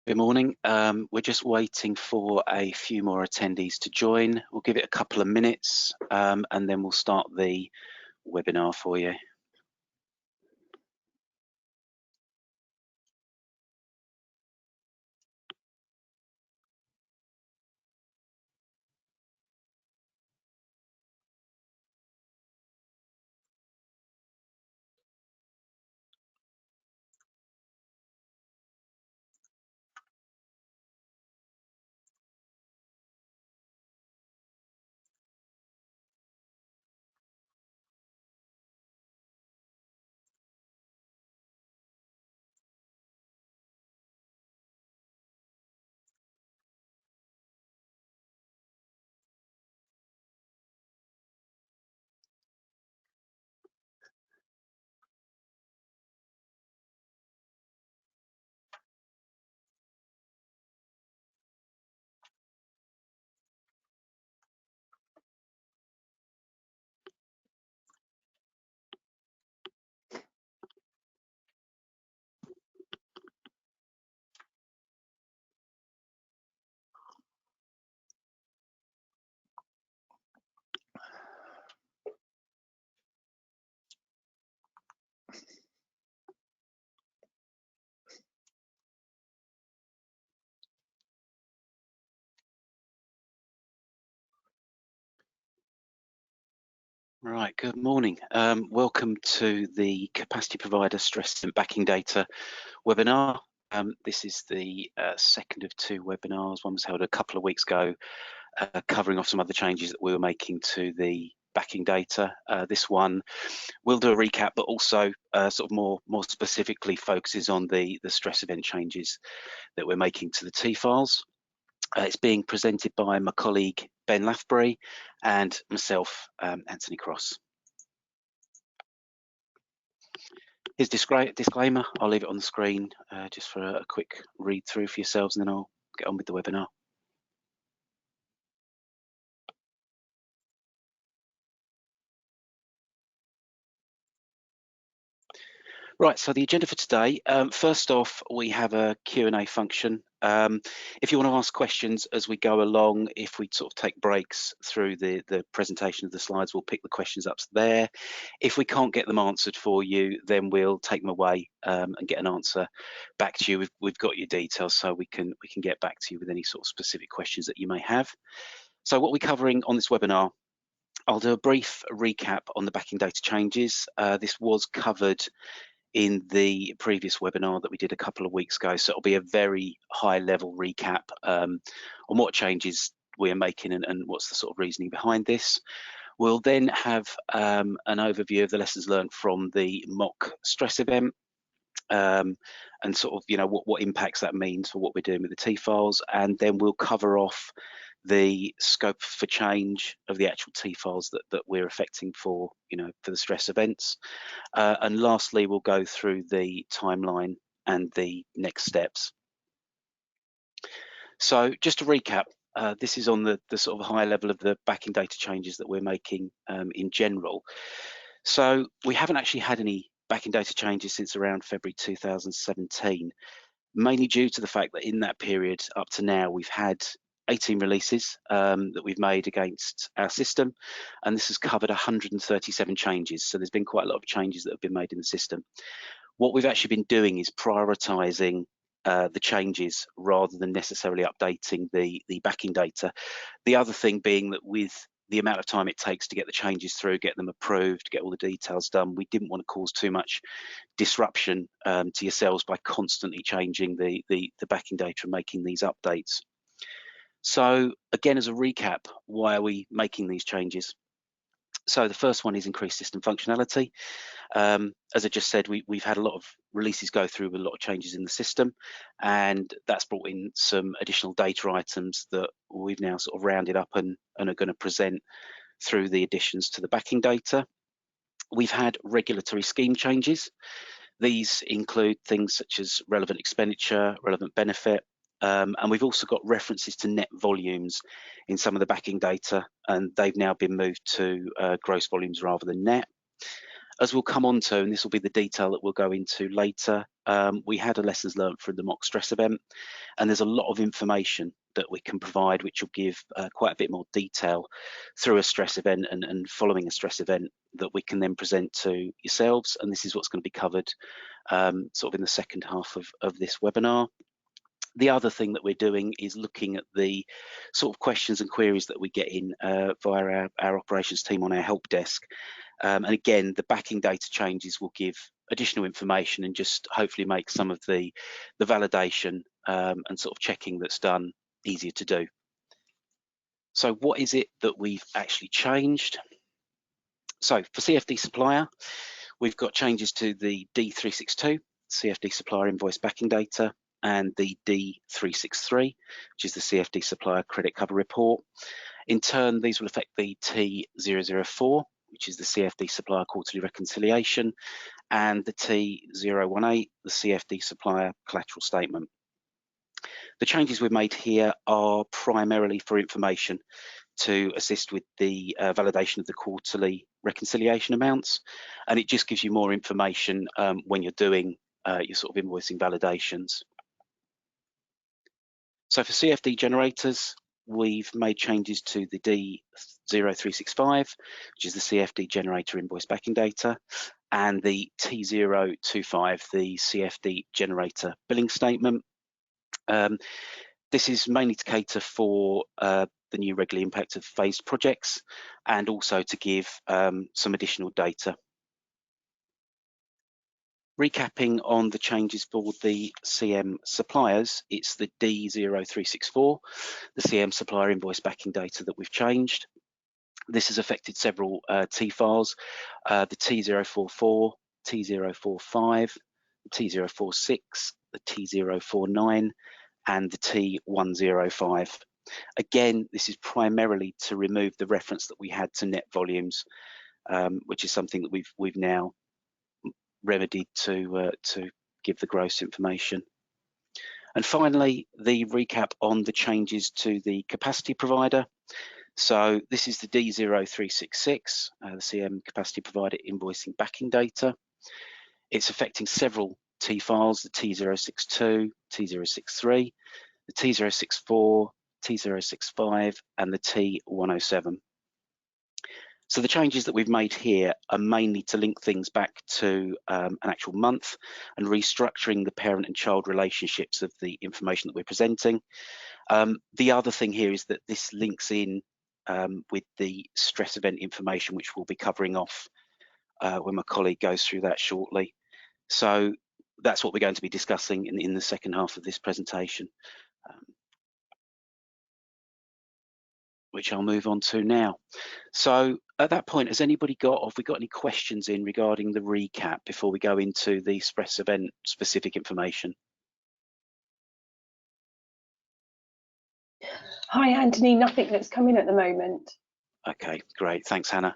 Good morning. We're just waiting for a few more attendees to join. We'll give it a couple of minutes and then we'll start the webinar for you. Right, good morning. Welcome to the Capacity Provider Stress and Backing Data webinar. This is the second of two webinars. One was held a couple of weeks ago, covering off some other changes that we were making to the backing data. This one will do a recap, but also sort of more specifically focuses on the stress event changes that we're making to the T files. It's being presented by my colleague Ben Lathbury and myself, Anthony Cross. His disclaimer, I'll leave it on the screen just for a quick read through for yourselves, and then I'll get on with the webinar. Right, so the agenda for today, first off, we have a Q&A function. If you want to ask questions as we go along, if we sort of take breaks through the presentation of the slides, we'll pick the questions up there. If we can't get them answered for you, then we'll take them away and get an answer back to you. We've got your details, so we can get back to you with any sort of specific questions that you may have. So what we're covering on this webinar, I'll do a brief recap on the backing data changes. This was covered in the previous webinar that we did a couple of weeks ago, so it'll be a very high level recap on what changes we are making and what's the sort of reasoning behind this. We'll then have an overview of the lessons learned from the mock stress event and sort of, you know, what impacts that means for what we're doing with the T files, and then we'll cover off the scope for change of the actual T files that we're affecting for, you know, for the stress events. And lastly, we'll go through the timeline and the next steps. So just to recap, this is on the sort of high level of the backing data changes that we're making in general. So we haven't actually had any backing data changes since around February 2017, mainly due to the fact that in that period up to now, we've had 18 releases that we've made against our system, and this has covered 137 changes. So there's been quite a lot of changes that have been made in the system. What we've actually been doing is prioritizing the changes rather than necessarily updating the backing data. The other thing being that with the amount of time it takes to get the changes through, get them approved, get all the details done, we didn't want to cause too much disruption to yourselves by constantly changing the backing data and making these updates. So again, as a recap, why are we making these changes? So the first one is increased system functionality. As I just said, we've had a lot of releases go through with a lot of changes in the system, and that's brought in some additional data items that we've now sort of rounded up and are going to present through the additions to the backing data. We've had regulatory scheme changes. These include things such as relevant expenditure, relevant benefit, and we've also got references to net volumes in some of the backing data, and they've now been moved to gross volumes rather than net. As we'll come on to, and this will be the detail that we'll go into later, we had a lessons learned from the mock stress event, and there's a lot of information that we can provide which will give quite a bit more detail through a stress event and following a stress event that we can then present to yourselves, and this is what's going to be covered sort of in the second half of this webinar. The other thing that we're doing is looking at the sort of questions and queries that we get in via our operations team on our help desk. And again, the backing data changes will give additional information and just hopefully make some of the validation and sort of checking that's done easier to do. So what is it that we've actually changed? So for CFD supplier, we've got changes to the D362, CFD supplier invoice backing data, and the D363, which is the CFD supplier credit cover report. In turn, these will affect the T004, which is the CFD supplier quarterly reconciliation, and the T018, the CFD supplier collateral statement. The changes we've made here are primarily for information to assist with the validation of the quarterly reconciliation amounts, and it just gives you more information when you're doing your sort of invoicing validations. So for CFD generators, we've made changes to the D0365, which is the CFD generator invoice backing data, and the T025, the CFD generator billing statement. This is mainly to cater for the new regularly impacted phased projects and also to give some additional data. Recapping on the changes for the CM suppliers, it's the D0364, the CM supplier invoice backing data that we've changed. This has affected several T files, the T044, T045, the T046, the T049, and the T105. Again, this is primarily to remove the reference that we had to net volumes, which is something that we've now remedied to give the gross information. And finally, the recap on the changes to the capacity provider. So this is the D0366, the CM capacity provider invoicing backing data. It's affecting several T files, the T062, T063, the T064, T065, and the T107. So the changes that we've made here are mainly to link things back to an actual month and restructuring the parent and child relationships of the information that we're presenting. The other thing here is that this links in with the stress event information, which we'll be covering off when my colleague goes through that shortly. So that's what we're going to be discussing in the second half of this presentation, which I'll move on to now. So at that point, has anybody got, or have we got any questions in regarding the recap before we go into the stress event specific information? Hi, Anthony, nothing that's come in at the moment. Okay, great, thanks, Hannah.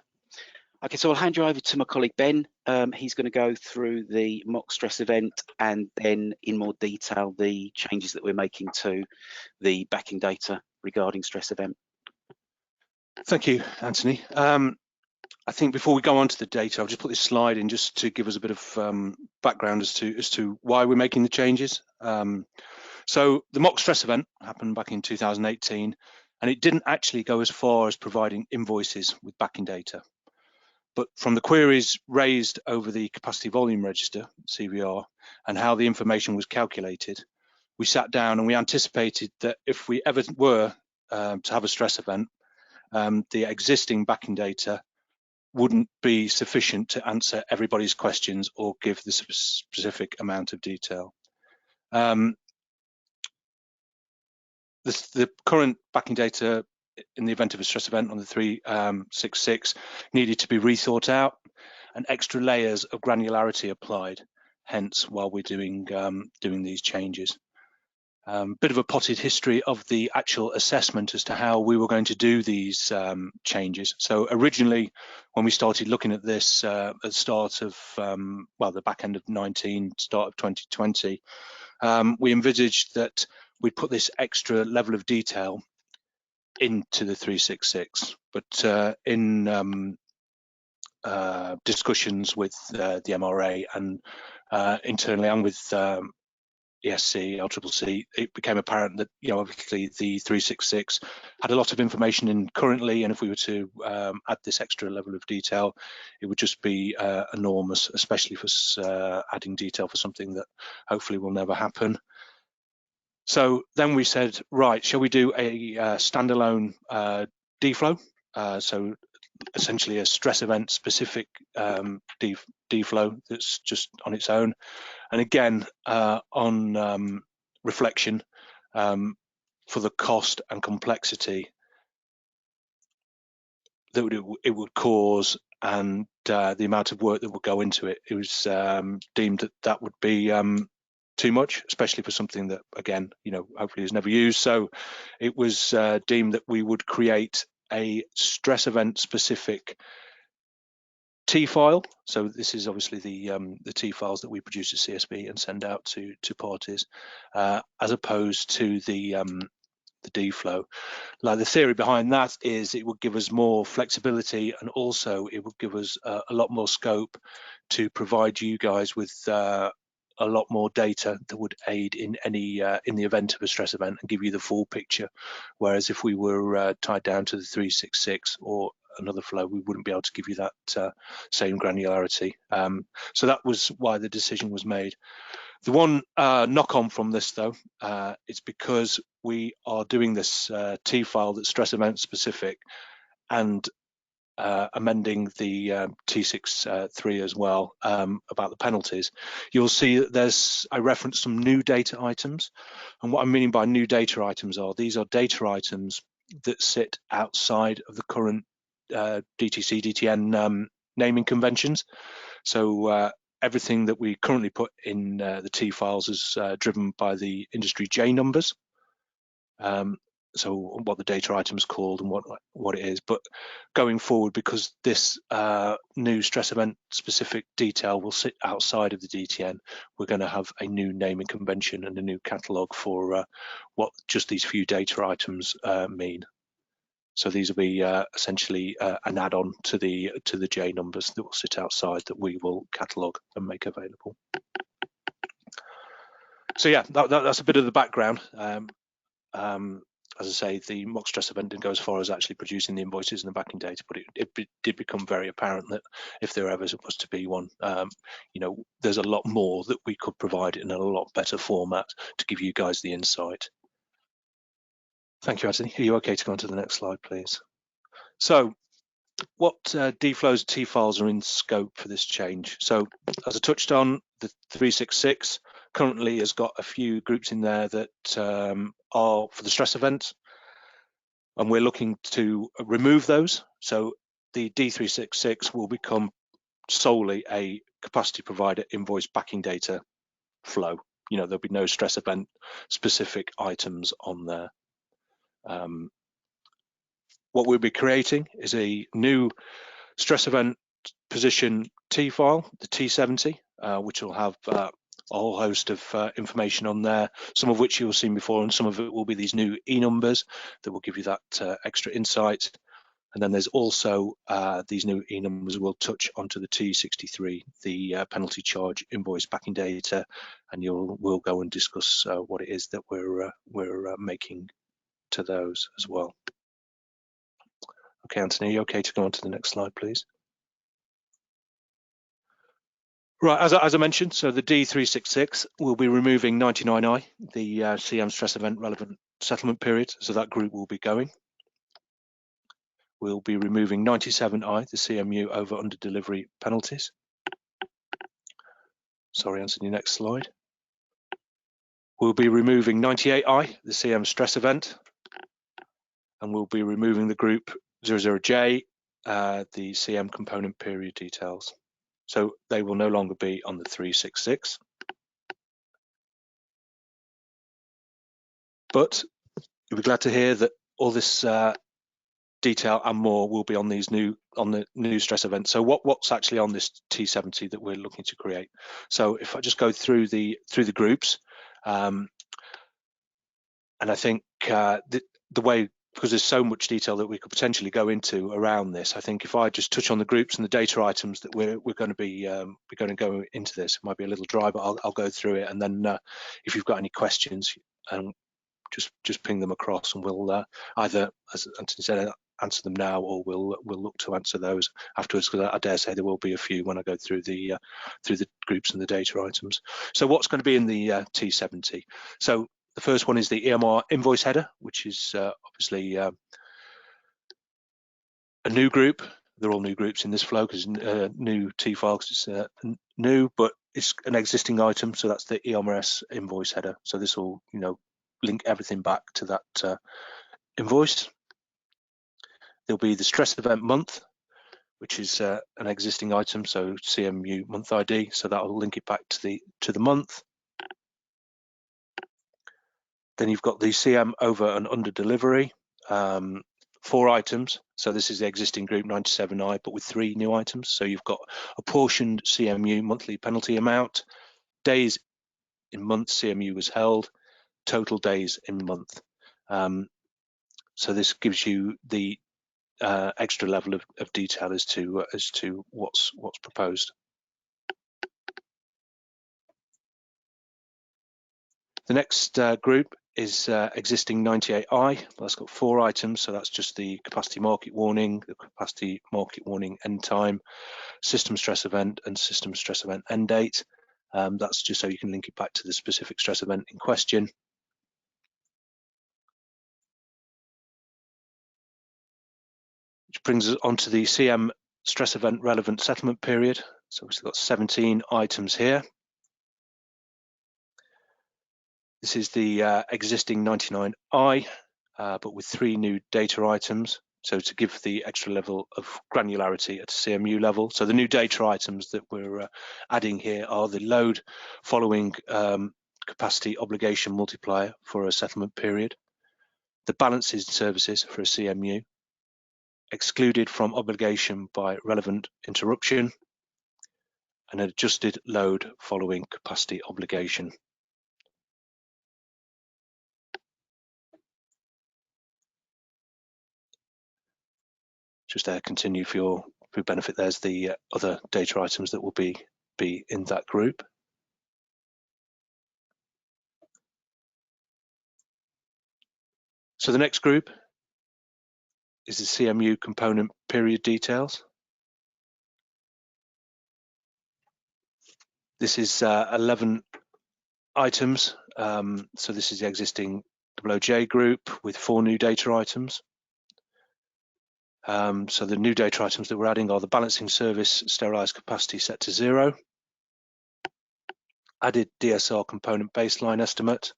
Okay, so I'll hand you over to my colleague Ben. He's going to go through the mock stress event and then in more detail the changes that we're making to the backing data regarding stress event. Thank you, Anthony. I think before we go on to the data, I'll just put this slide in just to give us a bit of background as to why we're making the changes. So the mock stress event happened back in 2018, and it didn't actually go as far as providing invoices with backing data. But from the queries raised over the capacity volume register, CVR, and how the information was calculated, we sat down and we anticipated that if we ever were to have a stress event, the existing backing data wouldn't be sufficient to answer everybody's questions or give the specific amount of detail. The current backing data in the event of a stress event on the 366 needed to be rethought out and extra layers of granularity applied, hence while we're doing these changes. Bit of a potted history of the actual assessment as to how we were going to do these changes. So originally, when we started looking at this at the start of, well, the back end of 19, start of 2020, we envisaged that we'd put this extra level of detail into the 366. But in discussions with the MRA and internally and with ESC, LCCC, it became apparent that, you know, obviously the 366 had a lot of information in currently, and if we were to add this extra level of detail, it would just be enormous, especially for adding detail for something that hopefully will never happen. So then we said, right, shall we do a standalone deflow? So essentially a stress event specific deflow that's just on its own. And again, on reflection, for the cost and complexity that it would cause and the amount of work that would go into it, it was deemed that that would be too much, especially for something that, again, you know, hopefully is never used. So it was deemed that we would create a stress event specific T file. So this is obviously the T files that we produce at CSB and send out to parties, as opposed to the deflow. Like, the theory behind that is it would give us more flexibility, and also it would give us a lot more scope to provide you guys with a lot more data that would aid in any in the event of a stress event and give you the full picture. Whereas if we were tied down to the 366 or another flow, we wouldn't be able to give you that same granularity. So that was why the decision was made. The one knock-on from this, though, it's because we are doing this T file that's stress event specific and amending the T63 as well about the penalties. You'll see that I referenced some new data items, and what I'm meaning by new data items are these are data items that sit outside of the current DTC, DTN naming conventions. So everything that we currently put in the T files is driven by the industry J numbers. So what the data item is called and what it is. But going forward, because this new stress event specific detail will sit outside of the DTN, we're going to have a new naming convention and a new catalogue for what just these few data items mean. So these will be essentially an add-on to the J numbers that will sit outside that we will catalogue and make available. So yeah, that's a bit of the background. As I say, the mock stress event didn't go as far as actually producing the invoices and the backing data, but it did become very apparent that if there ever was to be one, you know, there's a lot more that we could provide in a lot better format to give you guys the insight. Thank you, Anthony. Are you okay to go on to the next slide, please? So what deflows T files are in scope for this change? So as I touched on, the 366 currently has got a few groups in there that are for the stress event, and we're looking to remove those. So the D366 will become solely a capacity provider invoice backing data flow. You know, there'll be no stress event specific items on there. What we'll be creating is a new stress event position T file, the T70, which will have a whole host of information on there, some of which you've seen before, and some of it will be these new E numbers that will give you that extra insight. And then there's also these new E numbers will touch onto the T63, the penalty charge invoice backing data, and we'll go and discuss what it is that we're making to those as well. Okay, Anthony, are you okay to go on to the next slide, please? Right, as I mentioned, so the D366 will be removing 99I, the CM stress event relevant settlement period, so that group will be going. We'll be removing 97I, the CMU over under delivery penalties. Sorry, Anthony, next slide. We'll be removing 98I, the CM stress event, and we'll be removing the group 00J, the CM component period details. So they will no longer be on the 366. But you'll be glad to hear that all this detail and more will be on the new stress event. So what's actually on this T70 that we're looking to create? So if I just go through the groups, and I think the way because there's so much detail that we could potentially go into around this, I think if I just touch on the groups and the data items that we're going to be going to go into this, it might be a little dry, but I'll go through it, and then if you've got any questions, just ping them across, and we'll either, as Anthony said, answer them now, or we'll look to answer those afterwards, because I dare say there will be a few when I go through the groups and the data items. So what's going to be in the T70? So the first one is the Emr Invoice Header, which is obviously a new group. They're all new groups in this flow because new T file, because it's new, but it's an existing item. So that's the Emr Invoice Header. So this will, link everything back to that invoice. There'll be the stress event month, which is an existing item. So CMU month ID. So that will link it back to the month. Then you've got the CM over and under delivery, 4 items. So this is the existing group 97I, but with 3 new items. So you've got apportioned CMU monthly penalty amount, days in month CMU was held, total days in month. So this gives you the extra level of detail as to what's proposed. The next group is existing 98I. That's got 4 items, so that's just the capacity market warning, the capacity market warning end time, system stress event, and system stress event end date. That's just so you can link it back to the specific stress event in question. Which brings us onto the CM stress event relevant settlement period. So we've got 17 items here. This is the existing 99I, but with 3 new data items. So to give the extra level of granularity at CMU level. So the new data items that we're adding here are the load following capacity obligation multiplier for a settlement period, the balances services for a CMU, excluded from obligation by relevant interruption, and an adjusted load following capacity obligation. Just continue for your benefit. There's the other data items that will be in that group. So the next group is the CMU component period details. This is 11 items. So this is the existing OJ group with 4 new data items. So the new data items that we're adding are the balancing service sterilized capacity set to 0, added DSR component baseline estimate,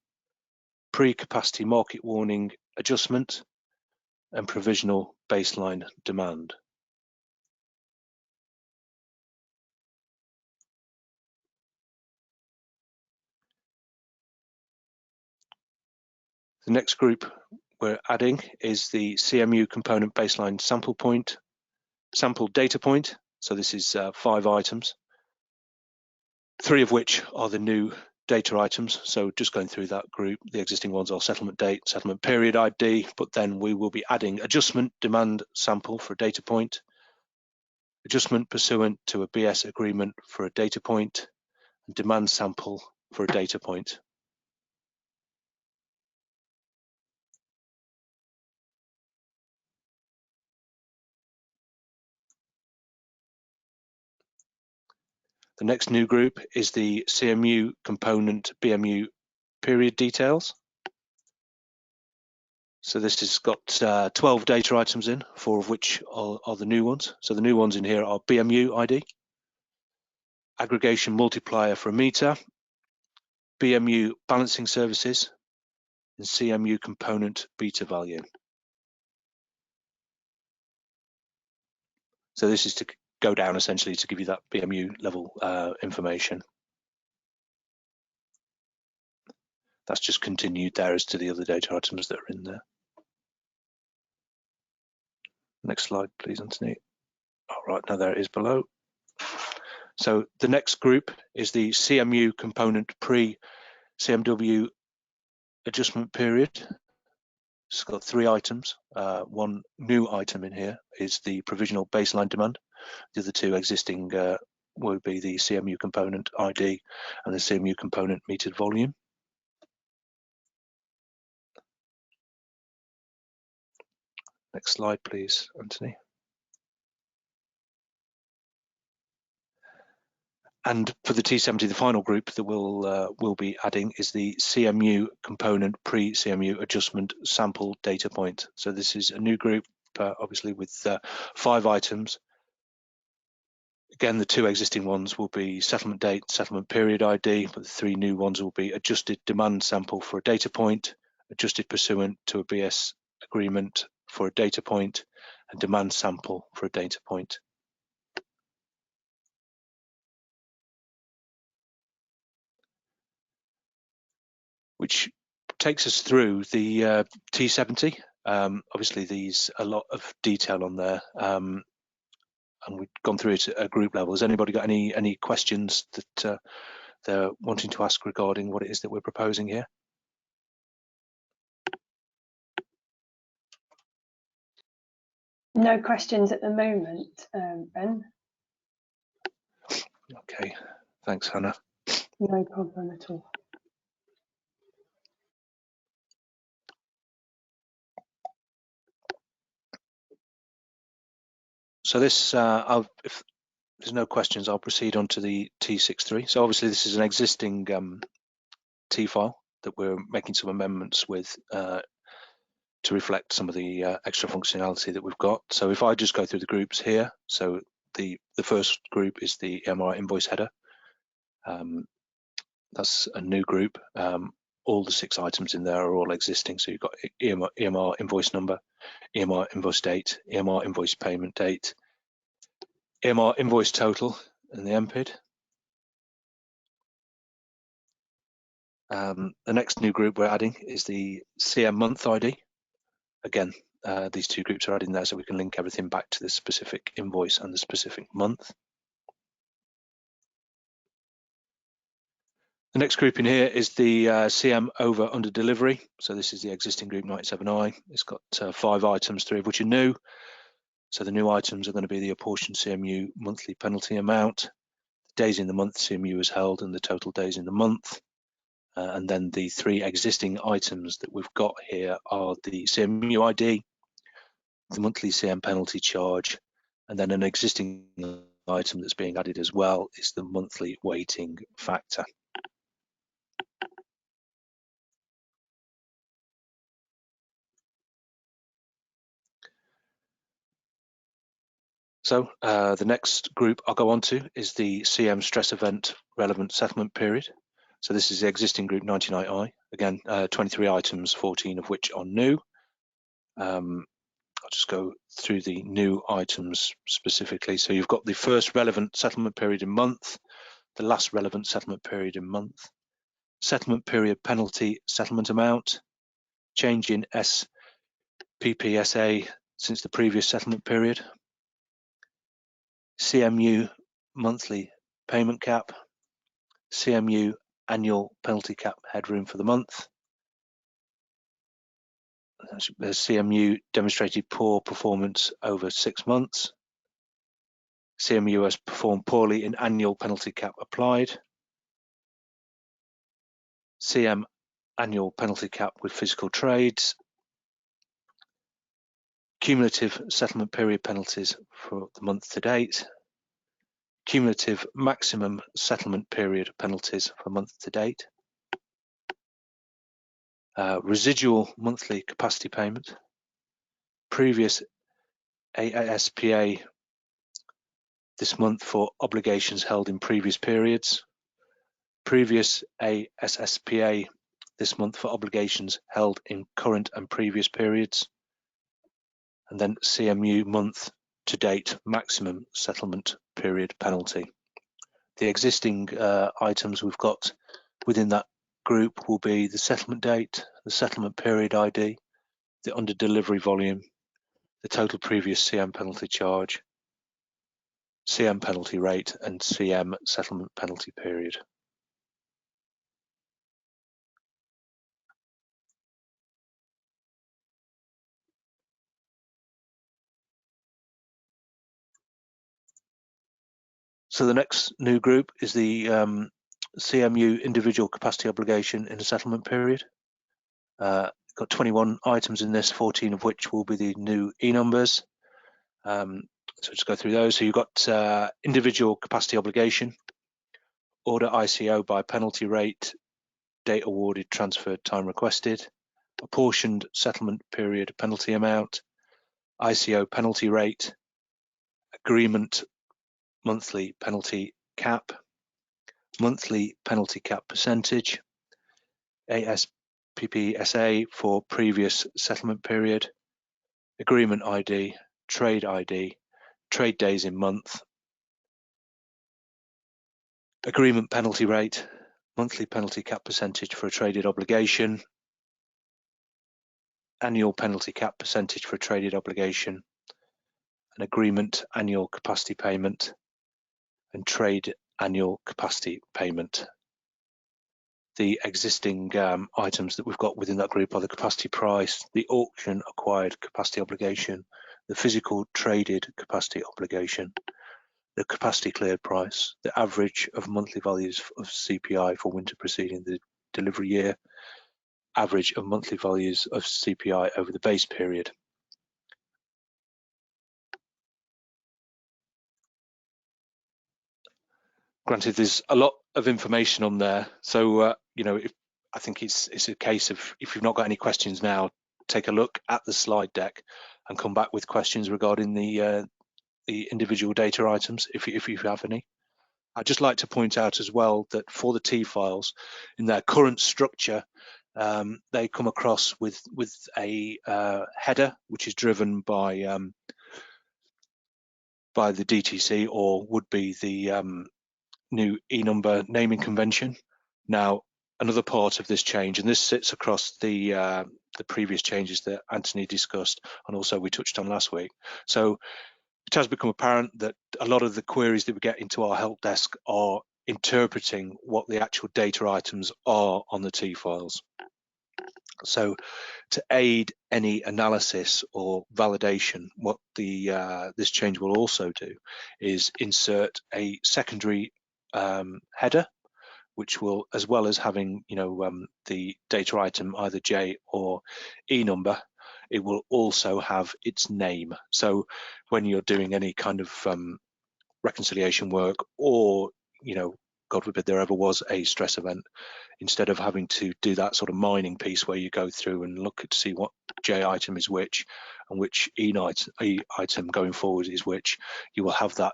pre-capacity market warning adjustment, and provisional baseline demand. The next group we're adding is the CMU component baseline sample data point. So this is 5 items, 3 of which are the new data items. So just going through that group, the existing ones are settlement date, settlement period ID, but then we will be adding adjustment demand sample for a data point, adjustment pursuant to a BS agreement for a data point, and demand sample for a data point. The next new group is the CMU component BMU period details. So this has got 12 data items in, 4 of which are the new ones. So the new ones in here are BMU ID, aggregation multiplier for a meter, BMU balancing services, and CMU component beta value. So this is to go down essentially to give you that BMU level information. That's just continued there as to the other data items that are in there. Next slide, please, Anthony. All right, now there it is below. So the next group is the CMU component pre-CMW adjustment period. It's got 3 items. One new item in here is the provisional baseline demand. The other 2 existing will be the CMU component ID and the CMU component metered volume. Next slide, please, Anthony. And for the T70, the final group that we'll be adding is the CMU component pre-CMU adjustment sample data point. So this is a new group, obviously with 5 items. Again, the 2 existing ones will be settlement date, settlement period ID, but the 3 new ones will be adjusted demand sample for a data point, adjusted pursuant to a BS agreement for a data point, and demand sample for a data point. Which takes us through the T70. Obviously, there's a lot of detail on there, and we've gone through it at group level. Has anybody got any questions that they're wanting to ask regarding what it is that we're proposing here? No questions at the moment, Ben. Okay, thanks, Hannah. No problem at all. So this, if there's no questions, I'll proceed on to the T63. So obviously this is an existing T file that we're making some amendments with to reflect some of the extra functionality that we've got. So if I just go through the groups here, so the first group is the Mri Invoice Header. That's a new group. All the 6 items in there are all existing. So you've got EMR invoice number, EMR invoice date, EMR invoice payment date, EMR invoice total, and the MPID. The next new group we're adding is the CM month ID. Again, these 2 groups are added there so we can link everything back to the specific invoice and the specific month. The next group in here is the CM over under delivery. So this is the existing group 97I. It's got 5 items, 3 of which are new. So the new items are going to be the apportioned CMU monthly penalty amount, the days in the month CMU is held, and the total days in the month. And then the 3 existing items that we've got here are the CMU ID, the monthly CM penalty charge, and then an existing item that's being added as well is the monthly weighting factor. So the next group I'll go on to is the CM stress event relevant settlement period. So this is the existing group 99I. Again, 23 items, 14 of which are new. I'll just go through the new items specifically. So you've got the first relevant settlement period in month, the last relevant settlement period in month, settlement period penalty settlement amount, change in SPPSA since the previous settlement period, CMU monthly payment cap, CMU annual penalty cap headroom for the month, the CMU demonstrated poor performance over 6 months, CMU has performed poorly in annual penalty cap applied, CM annual penalty cap with physical trades, cumulative settlement period penalties for the month to date, cumulative maximum settlement period penalties for month to date, residual monthly capacity payment, previous ASPA this month for obligations held in previous periods, previous ASSPA this month for obligations held in current and previous periods, and then CMU month to date maximum settlement period penalty. The existing items we've got within that group will be the settlement date, the settlement period ID, the under delivery volume, the total previous CM penalty charge, CM penalty rate, and CM settlement penalty period. So the next new group is the CMU individual capacity obligation in a settlement period. Got 21 items in this, 14 of which will be the new E-numbers. So just go through those. So you've got individual capacity obligation, order ICO by penalty rate, date awarded, transferred, time requested, apportioned settlement period penalty amount, ICO penalty rate, agreement monthly penalty cap, monthly penalty cap percentage, ASPPSA for previous settlement period, agreement ID, trade days in month, agreement penalty rate, monthly penalty cap percentage for a traded obligation, annual penalty cap percentage for a traded obligation, an agreement annual capacity payment, and trade annual capacity payment. The existing items that we've got within that group are the capacity price, the auction acquired capacity obligation, the physical traded capacity obligation, the capacity cleared price, the average of monthly values of CPI for winter preceding the delivery year, average of monthly values of CPI over the base period. Granted, there's a lot of information on there, so you know, I think it's a case of, if you've not got any questions now, take a look at the slide deck and come back with questions regarding the individual data items if you have any. I'd just like to point out as well that for the T files, in their current structure, they come across with a header which is driven by the DTC, or would be the new E-number naming convention. Now, another part of this change, and this sits across the previous changes that Anthony discussed, and also we touched on last week. So it has become apparent that a lot of the queries that we get into our help desk are interpreting what the actual data items are on the T files. So to aid any analysis or validation, what this change will also do is insert a secondary header, which will, as well as having, you know, the data item either J or E number, it will also have its name. So when you're doing any kind of reconciliation work, or, you know, God forbid there ever was a stress event, instead of having to do that sort of mining piece where you go through and look to see what J item is which and which E item going forward is which, you will have that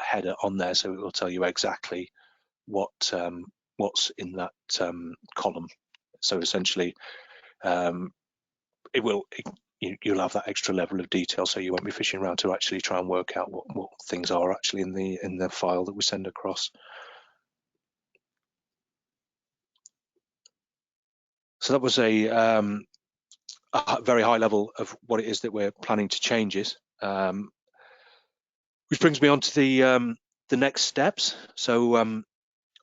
header on there, so it will tell you exactly what's in that column. So essentially, you'll have that extra level of detail, so you won't be fishing around to actually try and work out what things are actually in the file that we send across. So that was a very high level of what it is that we're planning to changes, which brings me on to the next steps. So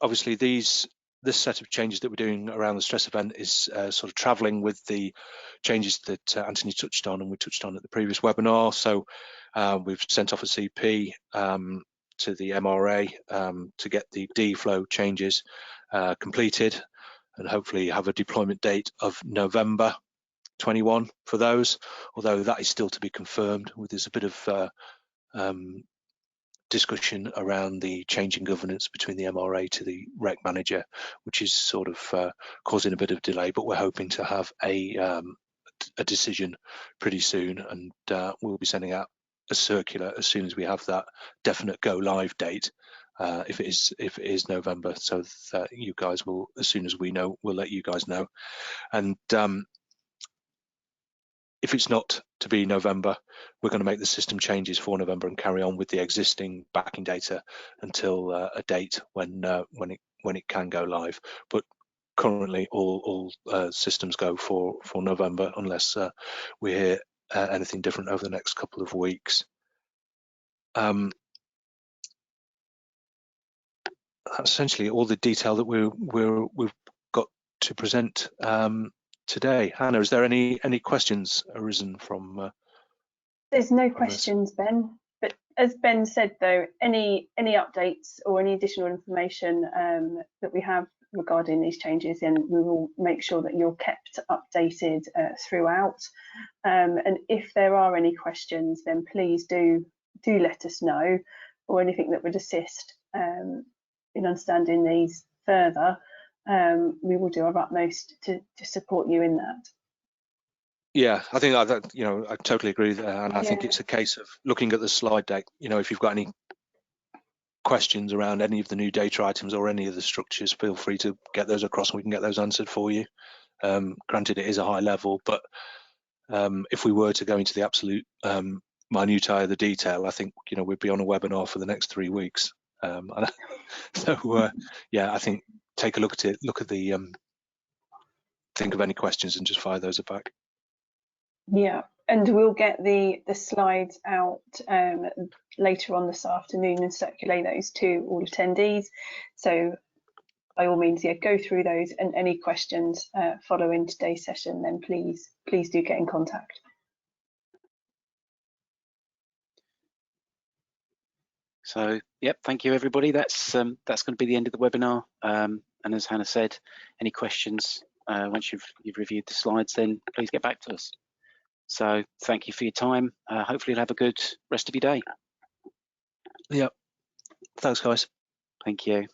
obviously this set of changes that we're doing around the stress event is sort of traveling with the changes that Anthony touched on and we touched on at the previous webinar. So we've sent off a CP to the MRA to get the D flow changes completed, and hopefully have a deployment date of November 21 for those, although that is still to be confirmed. There's a bit of discussion around the change in governance between the MRA to the rec manager, which is sort of causing a bit of delay, but we're hoping to have a decision pretty soon, and we'll be sending out a circular as soon as we have that definite go live date, if it is November, so that you guys will, as soon as we know, we'll let you guys know. And if it's not to be November, we're going to make the system changes for November and carry on with the existing backing data until a date when it can go live. But currently, all systems go for November, unless we hear anything different over the next couple of weeks. That's essentially all the detail that we've got to present today. Hannah, is there any questions arisen from? There's no questions, Ben, but As Ben said, though, any updates or any additional information that we have regarding these changes, then we will make sure that you're kept updated throughout. And if there are any questions, then please do let us know, or anything that would assist in understanding these further. We will do our utmost to support you in that. Yeah, I think I totally agree there, and I think it's a case of looking at the slide deck. If you've got any questions around any of the new data items or any of the structures, feel free to get those across and we can get those answered for you. Granted, it is a high level, but if we were to go into the absolute minutiae of the detail, I think we'd be on a webinar for the next 3 weeks. So yeah, I think take a look at it, think of any questions and just fire those back. Yeah, and we'll get the slides out later on this afternoon and circulate those to all attendees. So by all means, yeah, go through those, and any questions following today's session, then please do get in contact. So, yep, thank you everybody. That's going to be the end of the webinar. And as Hannah said, any questions once you've reviewed the slides, then please get back to us. So thank you for your time. Hopefully you'll have a good rest of your day. Yeah, thanks guys. Thank you.